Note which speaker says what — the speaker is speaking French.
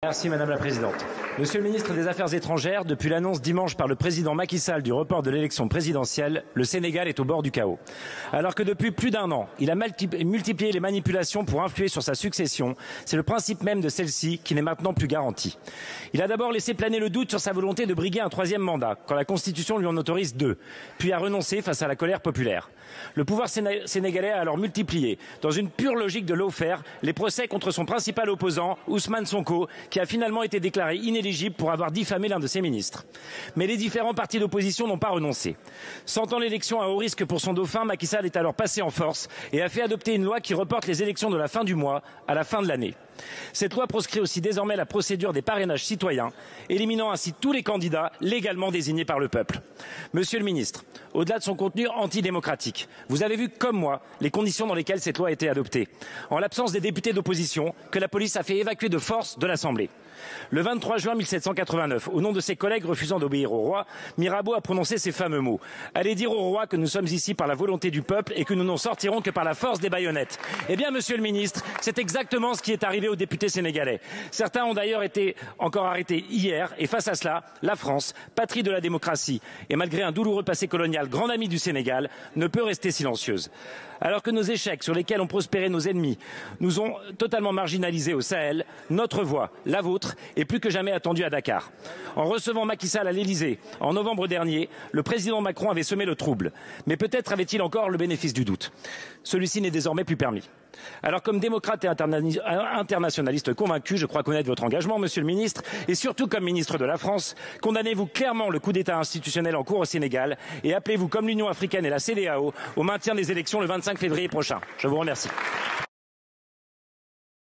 Speaker 1: Merci Madame la Présidente. Monsieur le ministre des Affaires étrangères, depuis l'annonce dimanche par le président Macky Sall du report de l'élection présidentielle, le Sénégal est au bord du chaos. Alors que depuis plus d'un an, il a multiplié les manipulations pour influer sur sa succession, c'est le principe même de celle-ci qui n'est maintenant plus garanti. Il a d'abord laissé planer le doute sur sa volonté de briguer un troisième mandat, quand la Constitution lui en autorise 2, puis a renoncé face à la colère populaire. Le pouvoir sénégalais a alors multiplié, dans une pure logique de lawfare, les procès contre son principal opposant, Ousmane Sonko, qui a finalement été déclaré inéligible pour avoir diffamé l'un de ses ministres. Mais les différents partis d'opposition n'ont pas renoncé. Sentant l'élection à haut risque pour son dauphin, Macky Sall est alors passé en force et a fait adopter une loi qui reporte les élections de la fin du mois à la fin de l'année. Cette loi proscrit aussi désormais la procédure des parrainages citoyens, éliminant ainsi tous les candidats légalement désignés par le peuple. Monsieur le ministre, au-delà de son contenu antidémocratique, vous avez vu comme moi les conditions dans lesquelles cette loi a été adoptée. En l'absence des députés d'opposition, que la police a fait évacuer de force de l'Assemblée. Le 23 juin 1789, au nom de ses collègues refusant d'obéir au roi, Mirabeau a prononcé ces fameux mots. Allez dire au roi que nous sommes ici par la volonté du peuple et que nous n'en sortirons que par la force des baïonnettes. Eh bien, monsieur le ministre, c'est exactement ce qui est arrivé aux députés sénégalais. Certains ont d'ailleurs été encore arrêtés hier et face à cela, la France, patrie de la démocratie et malgré un douloureux passé colonial, grand ami du Sénégal, ne peut rester silencieuse. Alors que nos échecs sur lesquels ont prospéré nos ennemis nous ont totalement marginalisés au Sahel, notre voix, la vôtre, est plus que jamais attendue à Dakar. En recevant Macky Sall à l'Elysée en novembre dernier, le président Macron avait semé le trouble. Mais peut-être avait-il encore le bénéfice du doute. Celui-ci n'est désormais plus permis. Alors comme démocrate et internationaliste convaincu, je crois connaître votre engagement, monsieur le ministre, et surtout comme ministre de la France, condamnez-vous clairement le coup d'État institutionnel en cours au Sénégal et appelez-vous comme l'Union africaine et la CEDEAO au maintien des élections le 25 février prochain. Je vous remercie.